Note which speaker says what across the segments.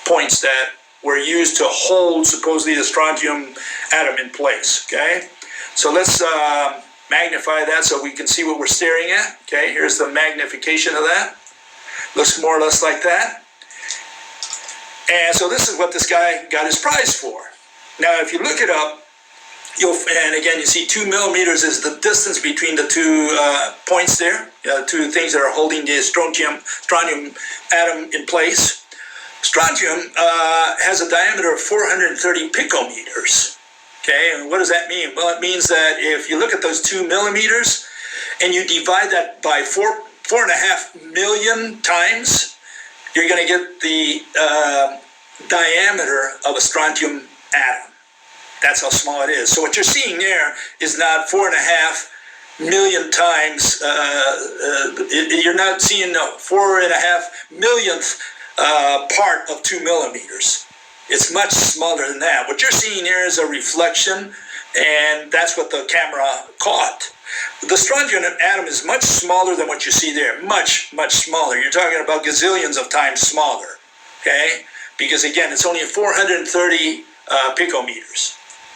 Speaker 1: points that were used to hold supposedly the strontium atom in place. Okay, so let's magnify that so we can see what we're staring at. Okay, here's the magnification of that. Looks more or less like that. And so this is what this guy got his prize for. Now, if you look it up, and again, you see 2 millimeters is the distance between the two points there, two things that are holding the strontium atom in place. Strontium has a diameter of 430 picometers. Okay, and what does that mean? Well, it means that if you look at those 2 millimeters and you divide that by 4.5 million times, you're going to get the diameter of a strontium atom. That's how small it is. So what you're seeing there is not 4.5 million times. You're not seeing a 4.5 millionth part of 2 millimeters. It's much smaller than that. What you're seeing here is a reflection, and that's what the camera caught. The strontium atom is much smaller than what you see there. Much, much smaller. You're talking about gazillions of times smaller. Okay? Because again, it's only 430 picometers.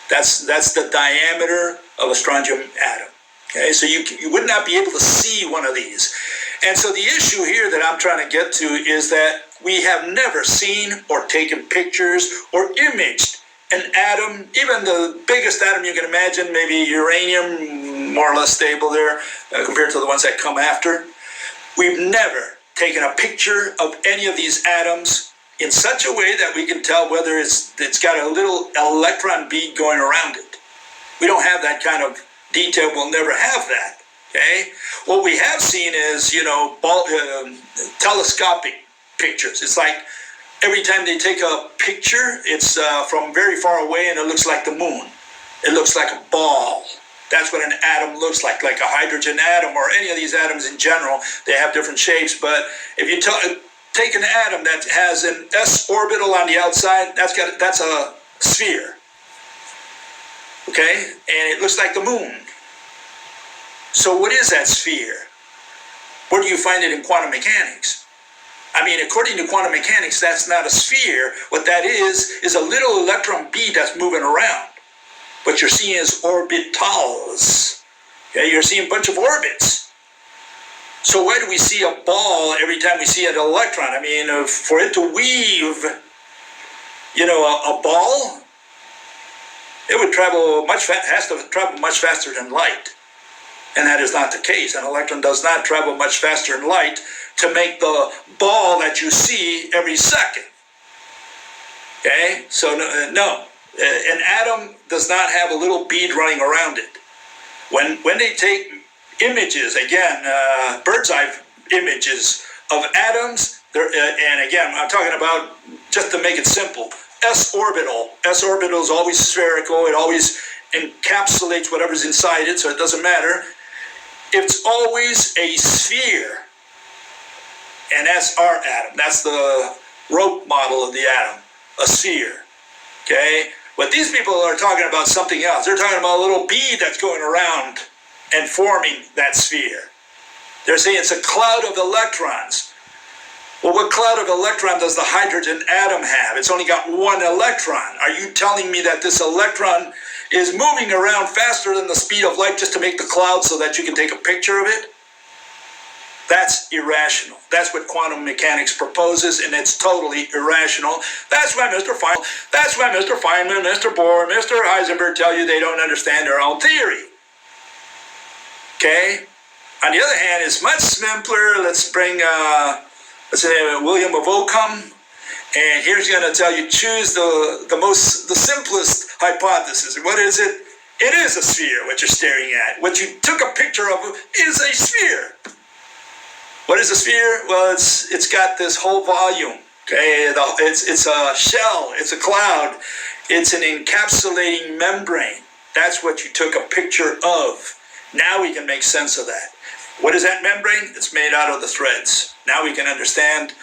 Speaker 1: That's the diameter of a strontium atom. Okay? So you would not be able to see one of these. And so the issue here that I'm trying to get to is that we have never seen or taken pictures or imaged an atom, even the biggest atom you can imagine, maybe uranium, more or less stable there compared to the ones that come after. We've never taken a picture of any of these atoms in such a way that we can tell whether it's got a little electron bead going around it. We don't have that kind of detail. We'll never have that. Okay? What we have seen is, telescopic pictures. It's like every time they take a picture, it's from very far away and it looks like the moon. It looks like a ball. That's what an atom looks like a hydrogen atom or any of these atoms in general. They have different shapes, but if you take an atom that has an s orbital on the outside, that's a sphere. Okay? And it looks like the moon. So what is that sphere? Where do you find it in quantum mechanics? I mean, according to quantum mechanics, that's not a sphere. What that is a little electron bead that's moving around. What you're seeing is orbitals. Okay, you're seeing a bunch of orbits. So why do we see a ball every time we see an electron? I mean, for it to weave, a ball, it would travel has to travel much faster than light. And that is not the case. An electron does not travel much faster than light to make the ball that you see every second. Okay? So no. An atom does not have a little bead running around it. When they take images, again, bird's eye images of atoms, and again, I'm talking about, just to make it simple, s orbital. S orbital is always spherical. It always encapsulates whatever's inside it, so it doesn't matter. It's always a sphere. And that's our atom. That's the rope model of the atom, a sphere. Okay? But these people are talking about something else. They're talking about a little bead that's going around and forming that sphere. They're saying it's a cloud of electrons. Well, what cloud of electron does the hydrogen atom have? It's only got one electron. Are you telling me that this electron is moving around faster than the speed of light just to make the cloud so that you can take a picture of it? That's irrational. That's what quantum mechanics proposes, and it's totally irrational. That's why Mr. Feynman, Mr. Bohr, Mr. Heisenberg tell you they don't understand their own theory. Okay? On the other hand, it's much simpler. Let's bring, William of Ockham, and here's going to tell you, choose the simplest hypothesis. What is it? It is a sphere, what you're staring at. What you took a picture of is a sphere. What is a sphere? Well, it's got this whole volume. Okay, it's a shell. It's a cloud. It's an encapsulating membrane. That's what you took a picture of. Now we can make sense of that. What is that membrane? It's made out of the threads. Now we can understand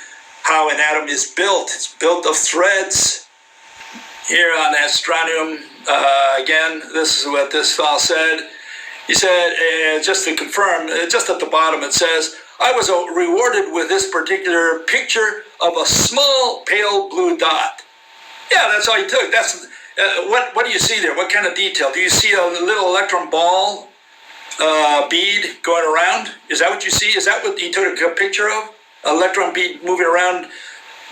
Speaker 1: how an atom is built. It's built of threads. Here on that strontium, again, this is what this fellow said. He said, just to confirm, just at the bottom it says, I was rewarded with this particular picture of a small pale blue dot. Yeah, that's all you took. That's what do you see there? What kind of detail? Do you see a little electron ball bead going around? Is that what you see? Is that what you took a picture of? An electron bead moving around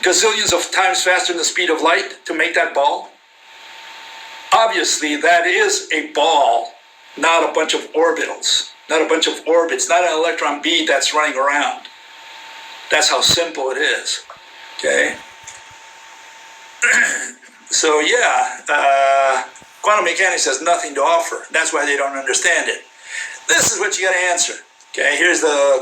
Speaker 1: gazillions of times faster than the speed of light to make that ball? Obviously, that is a ball, not a bunch of orbitals, not a bunch of orbits, not an electron bead that's running around. That's how simple it is. Okay? So yeah, quantum mechanics has nothing to offer. That's why they don't understand it. This is what you got to answer. Okay, here's the